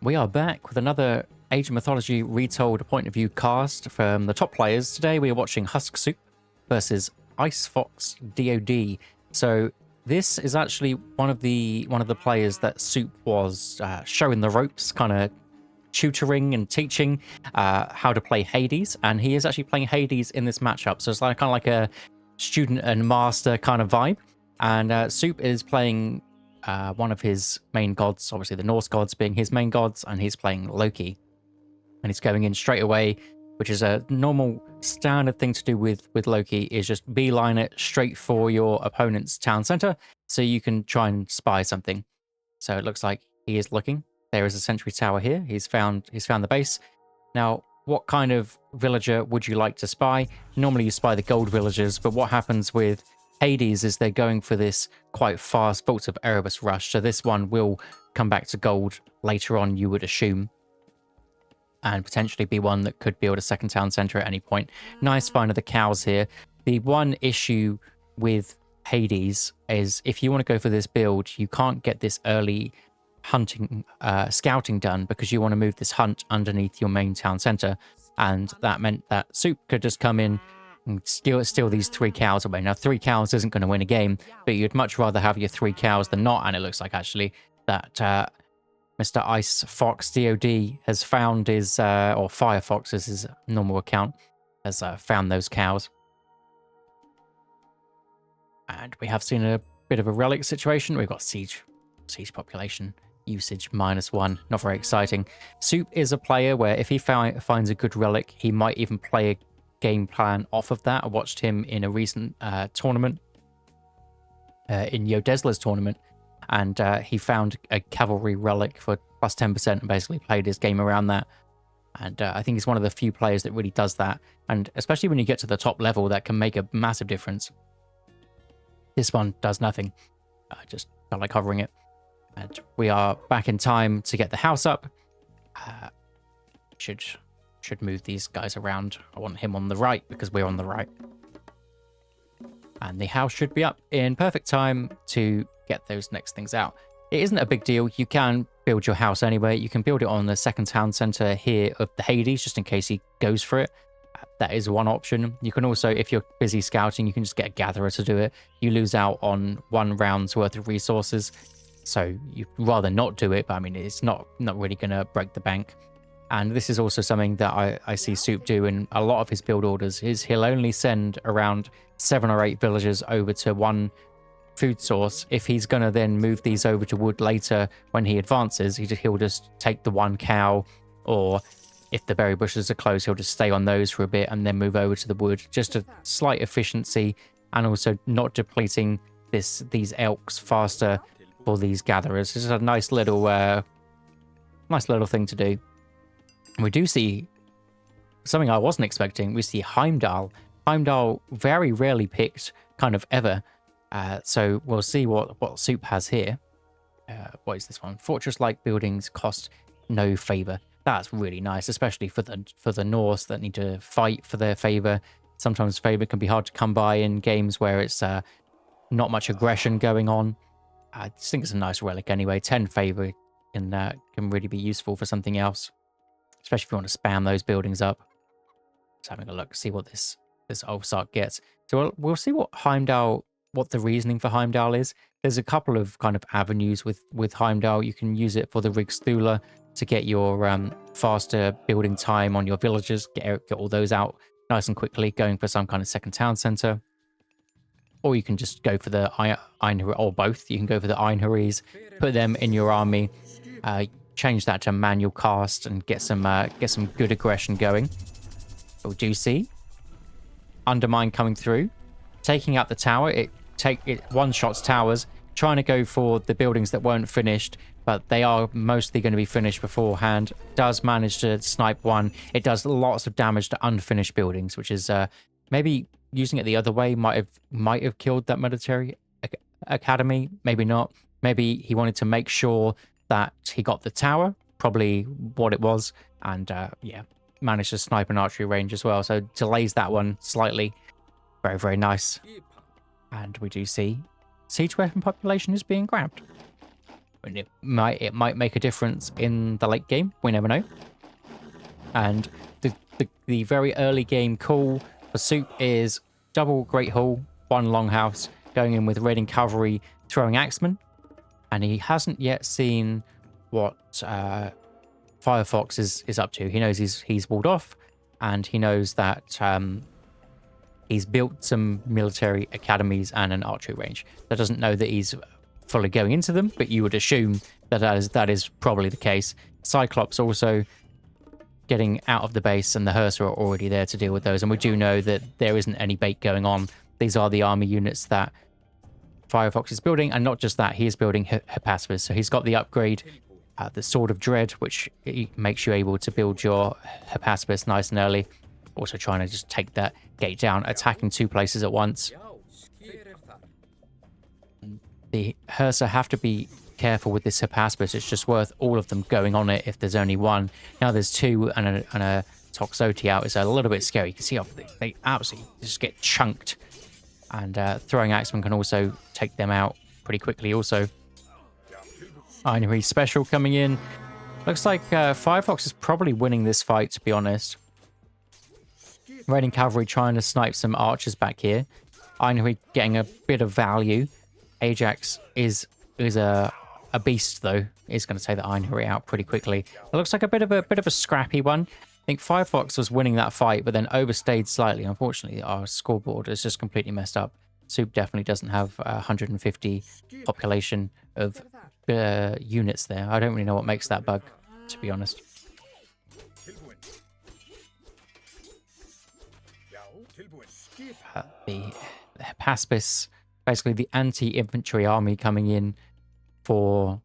We are back with another Age of Mythology Retold point of view cast from the top players. Today we are watching Husk Soup versus Ice Fox DOD. So this is actually one of the players that Soup was showing the ropes, kind of tutoring and teaching how to play Hades, and he is actually playing Hades in this matchup. So it's like kind of like a student and master kind of vibe. And Soup is playing one of his main gods, obviously the Norse gods being his main gods, and he's playing Loki. And he's going in straight away, which is a normal standard thing to do with Loki, is just beeline it straight for your opponent's town center so you can try and spy something. So it looks like he is looking. There is a sentry tower here. He's found the base. Now, what kind of villager would you like to spy? Normally you spy the gold villagers, but what happens with Hades is they're going for this quite fast Vault of Erebus rush, so this one will come back to gold later on, you would assume, and potentially be one that could build a second town center at any point. Nice find of the cows here. The one issue with Hades is if you want to go for this build, you can't get this early hunting, scouting done because you want to move this hunt underneath your main town center, and that meant that Soup could just come in and steal these 3 cows away. Now, 3 cows isn't going to win a game, but you'd much rather have your 3 cows than not, and it looks like actually that Mr. Ice Fox DOD has found his, or Firefox is his normal account, has found those cows. And we have seen a bit of a relic situation. We've got siege population usage -1, not very exciting. Soup is a player where if he finds a good relic, he might even play a game plan off of that. I watched him in a recent tournament, in Yodesler's tournament, and he found a cavalry relic for plus 10% and basically played his game around that. And I think he's one of the few players that really does that, and especially when you get to the top level, that can make a massive difference. This one does nothing. I just felt like covering it. And we are back in time to get the house up. Should move these guys around. I want him on the right because we're on the right. And the house should be up in perfect time to get those next things out. It isn't a big deal. You can build your house anyway. You can build it on the second town center here of the Hades, just in case he goes for it. That is one option. You can also, if you're busy scouting, you can just get a gatherer to do it. You lose out on 1 round's worth of resources. So you'd rather not do it, but I mean, it's not really going to break the bank. And this is also something that I see Soup do in a lot of his build orders, is he'll only send around 7 or 8 villagers over to 1 food source. If he's going to then move these over to wood later when he advances, he'll just take the 1 cow, or if the berry bushes are close, he'll just stay on those for a bit and then move over to the wood. Just a slight efficiency, and also not depleting these elks faster for these gatherers. It's a nice little thing to do. We do see something I wasn't expecting. We see Heimdall. Heimdall very rarely picked, kind of ever. So we'll see what Soup has here. What is this one? Fortress-like buildings cost no favor. That's really nice, especially for the Norse that need to fight for their favor. Sometimes favor can be hard to come by in games where it's not much aggression going on. I just think it's a nice relic anyway. 10 favor can really be useful for something else, especially if you want to spam those buildings up. Just having a look, see what this Ulfsark gets. So we'll see what the reasoning for Heimdall is. There's a couple of kind of avenues with Heimdall. You can use it for the Rigsthula to get your faster building time on your villagers, get all those out nice and quickly, going for some kind of second town center. Or you can just go for the Einherjar, or both. You can go for the Einherjars, put them in your army, change that to manual cast, and get some good aggression going. But we do see Undermine coming through, taking out the tower. It one-shots towers, trying to go for the buildings that weren't finished, but they are mostly going to be finished beforehand. Does manage to snipe one. It does lots of damage to unfinished buildings, which is maybe using it the other way might have killed that military academy. Maybe not. Maybe he wanted to make sure that he got the tower, probably what it was, and managed to snipe an archery range as well. So delays that one slightly. Very, very nice. And we do see siege weapon population is being grabbed, And it might make a difference in the late game. We never know. And the very early game call for Soup is double Great Hall, one Longhouse, going in with raiding cavalry, throwing axemen. And he hasn't yet seen what Firefox is up to. He knows he's walled off, and he knows that he's built some military academies and an archery range. That doesn't know that he's fully going into them, but you would assume that is probably the case. Cyclops also getting out of the base, and the Hersa are already there to deal with those. And we do know that there isn't any bait going on. These are the army units that Firefox is building, and not just that, he is building Hippaspis. So he's got the upgrade, the Sword of Dread, which makes you able to build your Hippaspis nice and early. Also trying to just take that gate down, attacking 2 places at once. The Hersa have to be careful with this Hippaspis. It's just worth all of them going on it if there's only one. Now there's 2 and a Toxote out. It's a little bit scary. You can see how they absolutely just get chunked. And throwing axemen can also take them out pretty quickly also. Einherry special coming in. Looks like Firefox is probably winning this fight, to be honest. Raiding cavalry trying to snipe some archers back here. Einherry getting a bit of value. Ajax is a beast though. Is going to take the Einherry out pretty quickly. It looks like a bit of a scrappy one. I think Firefox was winning that fight, but then overstayed slightly. Unfortunately, our scoreboard is just completely messed up. Soup definitely doesn't have 150 population of units there. I don't really know what makes that bug, to be honest. The Paspis, basically the anti-infantry army coming in for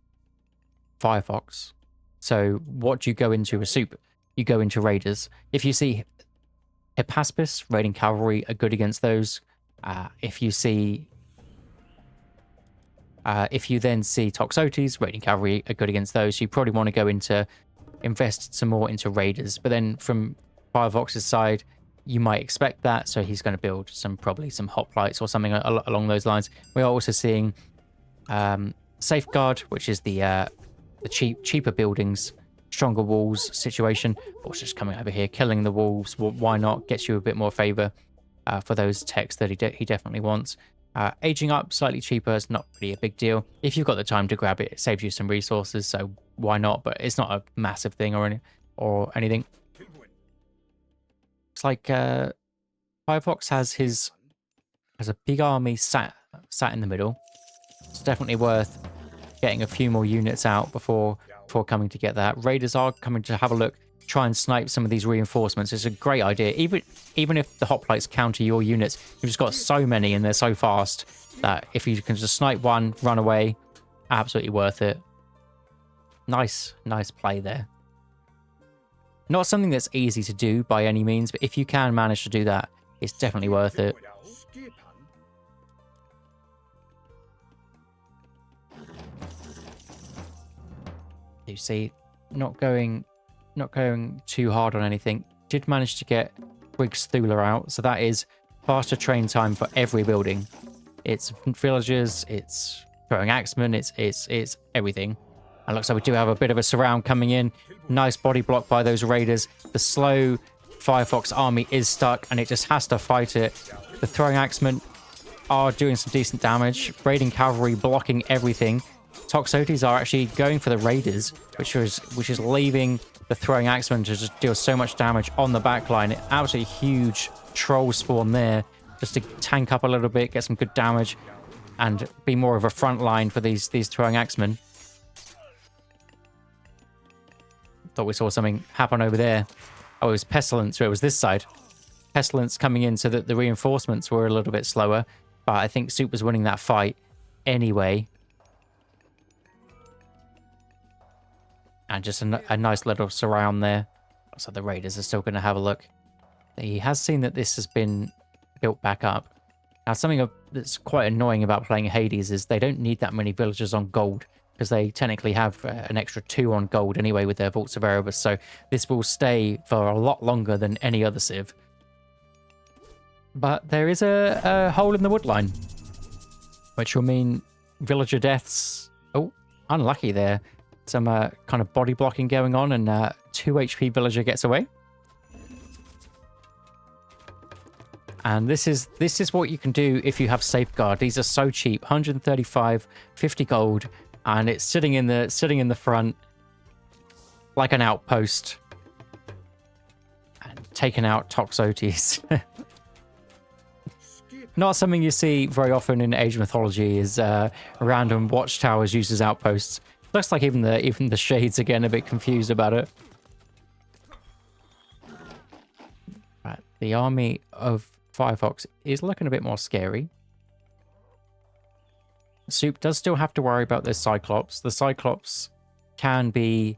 Firefox. So what do you go into a Soup? You go into Raiders. If you see Hippaspis, raiding cavalry are good against those. If you then see Toxotes, raiding cavalry are good against those. You probably want to go into, invest some more into Raiders. But then from Firefox's side, you might expect that, so he's going to build probably some hoplites or something along those lines. We are also seeing Safeguard, which is the cheaper buildings, stronger walls situation. Also just coming over here, killing the wolves. Why not? Gets you a bit more favor for those techs that he definitely wants. Aging up slightly cheaper is not really a big deal. If you've got the time to grab it, it saves you some resources, so why not? But it's not a massive thing or anything. It's like Firefox has a big army sat in the middle. It's definitely worth getting a few more units out before coming to get that. Raiders are coming to have a look, try and snipe some of these reinforcements. It's a great idea. Even if the hoplites counter your units, you've just got so many and they're so fast that if you can just snipe one, run away, absolutely worth it. Nice play there. Not something that's easy to do by any means, but if you can manage to do that, it's definitely worth it. You see, not going too hard on anything. Did manage to get Briggs Thula out, so that is faster train time for every building. It's villagers, it's throwing axemen, it's everything. And looks like we do have a bit of a surround coming in. Nice body block by those raiders. The slow Firefox army is stuck and it just has to fight it. The throwing axemen are doing some decent damage. Raiding cavalry blocking everything. Toxotes are actually going for the raiders, which is leaving the throwing axemen to just deal so much damage on the back line. Absolutely huge troll spawn there, just to tank up a little bit, get some good damage, and be more of a front line for these throwing axemen. Thought we saw something happen over there. Oh, it was Pestilence, where it was this side. Pestilence coming in so that the reinforcements were a little bit slower, but I think Soup was winning that fight anyway. And just a nice little surround there. So the Raiders are still going to have a look. He has seen that this has been built back up. Now, something that's quite annoying about playing Hades is they don't need that many villagers on gold, because they technically have an extra 2 on gold anyway with their Vaults of Erebus. So this will stay for a lot longer than any other Civ. But there is a hole in the wood line, which will mean villager deaths. Oh, unlucky there. Some kind of body blocking going on, and 2 HP villager gets away. And this is what you can do if you have safeguard. These are so cheap, 135, 50 gold, and it's sitting in the front like an outpost, and taking out Toxotes. Not something you see very often in Age of Mythology is random watchtowers used as outposts. Looks like even the shades are getting a bit confused about it. Right, the army of Firefox is looking a bit more scary. Soup does still have to worry about this Cyclops. The Cyclops can be...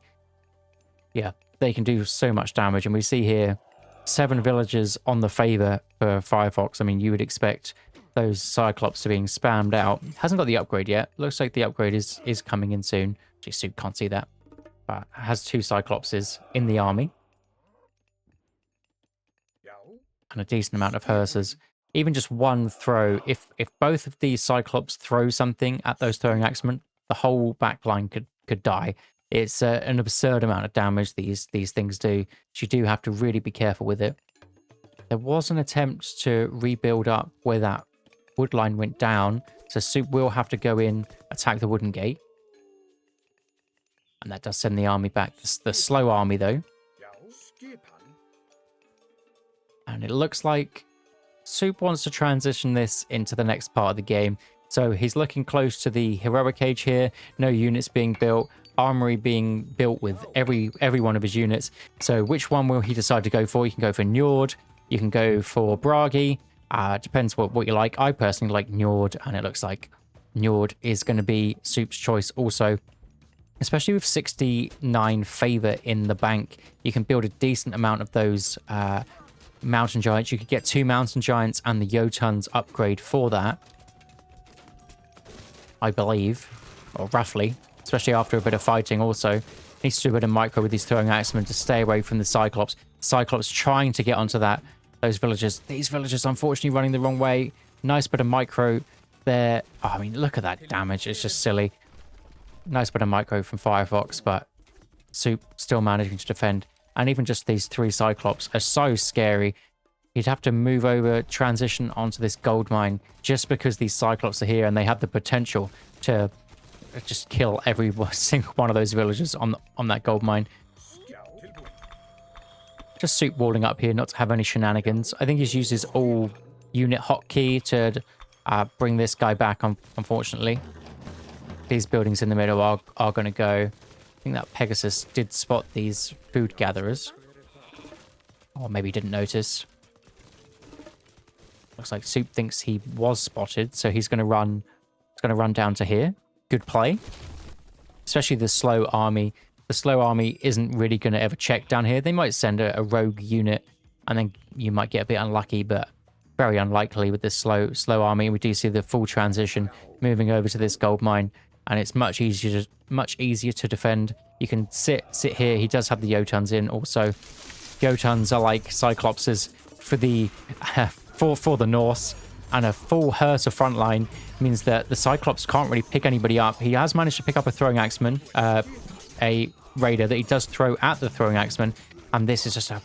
yeah, they can do so much damage. And we see here 7 villagers on the favor for Firefox. I mean, you would expect those Cyclops to being spammed out. Hasn't got the upgrade yet. Looks like the upgrade is coming in soon. Actually, Soup can't see that. But has 2 Cyclopses in the army. And a decent amount of hearses. Even just one throw, if both of these Cyclops throw something at those throwing axemen, the whole backline could die. It's an absurd amount of damage these things do. So you do have to really be careful with it. There was an attempt to rebuild up where that wood line went down. So Soup will have to go in, attack the wooden gate. And that does send the army back. The slow army, though. And it looks like Soup wants to transition this into the next part of the game. So he's looking close to the heroic age here. No units being built. Armory being built with every one of his units. So which one will he decide to go for? You can go for Njord. You can go for Bragi. Depends what you like. I personally like Njord, and it looks like Njord is going to be Soup's choice also. Especially with 69 favor in the bank, you can build a decent amount of those mountain giants. You could get 2 mountain giants and the Jotuns upgrade for that, I believe, or roughly, especially after a bit of fighting. Also needs to do a bit of micro with these throwing axemen to stay away from the Cyclops. Cyclops trying to get onto those villagers. These villagers unfortunately running the wrong way. Nice bit of micro there. Oh, I mean, look at that damage. It's just silly. Nice bit of micro from Firefox, but Soup still managing to defend. And even just these 3 Cyclops are so scary. You'd have to move over, transition onto this gold mine just because these Cyclops are here and they have the potential to just kill every single one of those villagers on that gold mine. Just Soup walling up here, not to have any shenanigans. I think he's used his all unit hotkey to bring this guy back, unfortunately. These buildings in the middle are going to go. I think that Pegasus did spot these food gatherers. Or maybe didn't notice. Looks like Soup thinks he was spotted, so he's going to run. He's going to run down to here. Good play. Especially the slow army. The slow army isn't really going to ever check down here. They might send a rogue unit, and then you might get a bit unlucky, but very unlikely with this slow army. We do see the full transition moving over to this gold mine, and it's much easier to defend. You can sit here. He does have the Jotuns in also. Jotuns are like Cyclopses for the for the Norse, and a full Hersa front line means that the Cyclops can't really pick anybody up. He has managed to pick up a throwing axeman, a raider that he does throw at the throwing axeman, and this is just a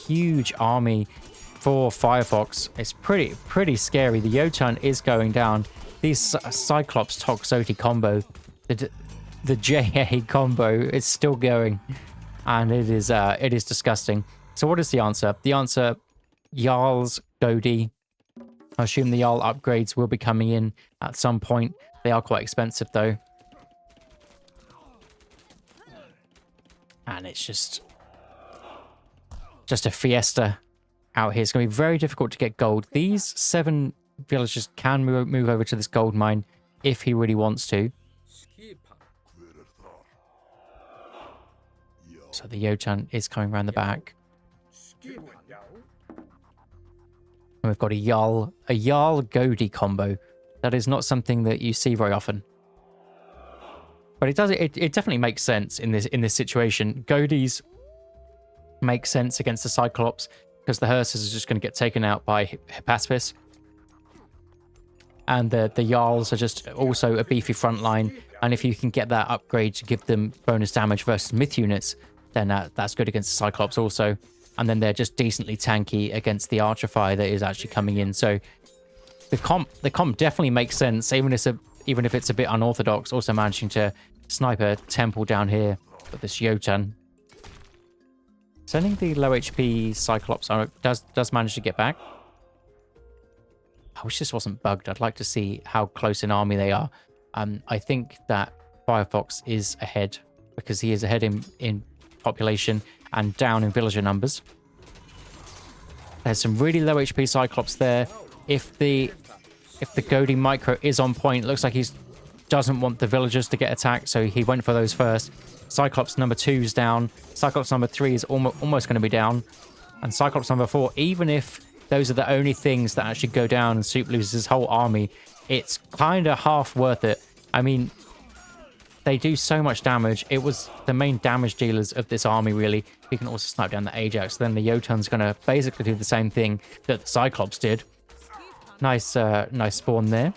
huge army for Firefox. It's pretty scary. The Jotun is going down. These Cyclops Toxotes combo, the JA combo is still going, and it is disgusting. So what is the answer? The answer, Jarl's Godi. I assume the Jarl upgrades will be coming in at some point. They are quite expensive though. And it's just a fiesta out here. It's going to be very difficult to get gold. These 7 villagers can move over to this gold mine if he really wants to. So the Jotun is coming around the back. And we've got a Jarl Godi combo. That is not something that you see very often. But it definitely makes sense in this situation. Godis make sense against the Cyclops because the hearses are just going to get taken out by Hippaspis. And the Jarls are just also a beefy front line. And if you can get that upgrade to give them bonus damage versus myth units, then that's good against the Cyclops also. And then they're just decently tanky against the Archer-Fire that is actually coming in. So the comp definitely makes sense, even if it's a bit unorthodox. Also managing to snipe a temple down here with this Jotun. Sending the low HP Cyclops does manage to get back. I wish this wasn't bugged. I'd like to see how close in army they are. I think that Firefox is ahead because he is ahead in population and down in villager numbers. There's some really low HP Cyclops there. If the goading micro is on point, it looks like he doesn't want the villagers to get attacked, so he went for those first. Cyclops number 2 is down. Cyclops number 3 is almost going to be down. And Cyclops number 4, even if those are the only things that actually go down and Soup loses his whole army, it's kind of half worth it. I mean, they do so much damage. It was the main damage dealers of this army, really. You can also snipe down the Ajax. Then the Jotun's going to basically do the same thing that the Cyclops did. Nice spawn there.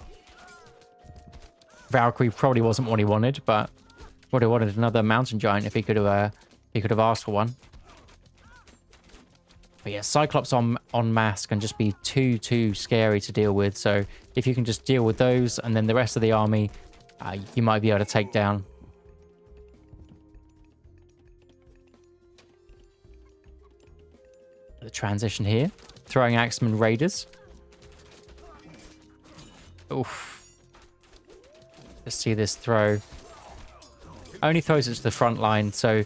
Valkyrie probably wasn't what he wanted, but would have wanted another mountain giant if he could have asked for one. But yeah, Cyclops on mass can just be too scary to deal with. So if you can just deal with those, and then the rest of the army, you might be able to take down. The transition here, throwing Axeman Raiders. Oof. Let's see this throw. Only throws it to the front line, so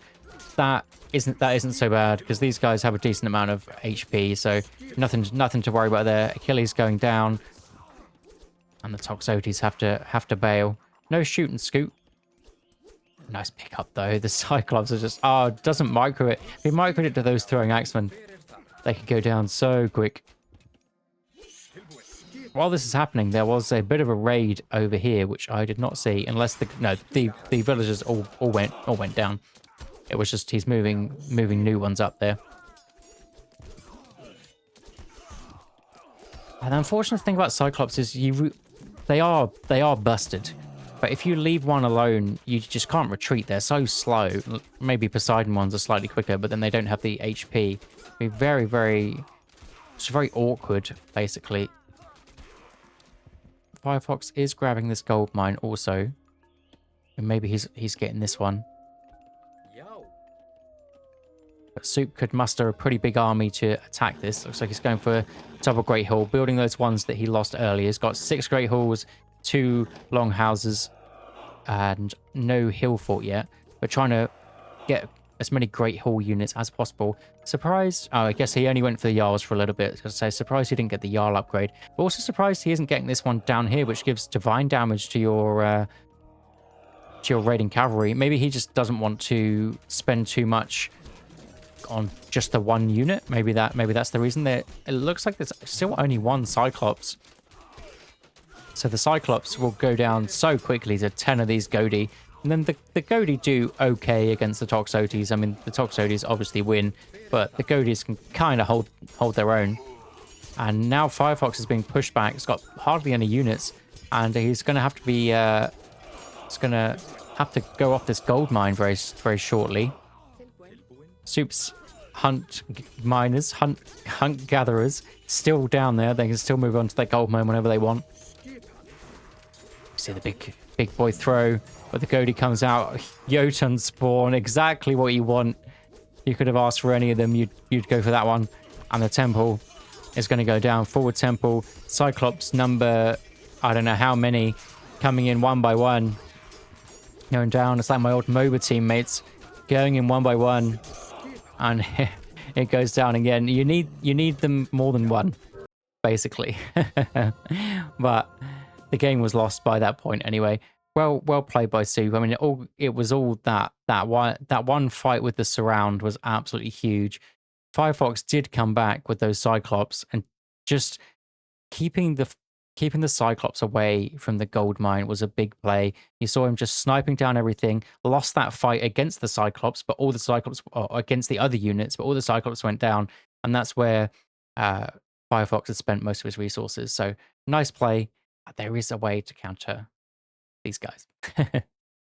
that isn't so bad because these guys have a decent amount of HP, so nothing to worry about there. Achilles going down, and the Toxotes have to bail. No shoot and scoot. Nice pickup though. The Cyclops are just doesn't micro it. If he microed it to those throwing axemen, they could go down so quick. While this is happening, there was a bit of a raid over here, which I did not see, unless the villagers all went down. It was just he's moving new ones up there. And the unfortunate thing about Cyclops is they are busted. But if you leave one alone, you just can't retreat. They're so slow. Maybe Poseidon ones are slightly quicker, but then they don't have the HP. It'd be it's very awkward, basically. Firefox is grabbing this gold mine also. And maybe he's getting this one. But Soup could muster a pretty big army to attack this. Looks like he's going for a double Great Hall, building those ones that he lost earlier. He's got 6 Great Halls, 2 long houses, and no hill fort yet. But trying to get as many Great Hall units as possible. Surprised, I guess he only went for the Jarls for a little bit. So surprised he didn't get the Jarl upgrade. But also surprised he isn't getting this one down here, which gives divine damage to your raiding cavalry. Maybe he just doesn't want to spend too much on just the one unit. Maybe that's the reason. It looks like there's still only one Cyclops. So the Cyclops will go down so quickly to 10 of these Goaty. And then the Goaty do okay against the Toxotes. I mean, the Toxotes obviously win, but the Goaties can kind of hold their own. And now Firefox is being pushed back. It's got hardly any units, and he's going to have to be it's going to have to go off this gold mine very shortly. Soup's hunt gatherers still down there. They can still move on to that gold mine whenever they want. See the big boy throw, but the Goaty comes out. Jotun spawn, exactly what you want. You could have asked for any of them. You'd go for that one. And the temple is going to go down. Forward temple. Cyclops number, I don't know how many, coming in one by one. Going down. It's like my old MOBA teammates going in one by one. And it goes down again. You need them more than one, basically. But the game was lost by that point anyway. Well played by Soup. I mean, it was all that one fight with the surround was absolutely huge. Firefox did come back with those Cyclops, and just keeping the Cyclops away from the gold mine was a big play. You saw him just sniping down everything, lost that fight against the Cyclops, but all the Cyclops against the other units, but all the Cyclops went down, and that's where Firefox had spent most of his resources. So nice play. There is a way to counter these guys.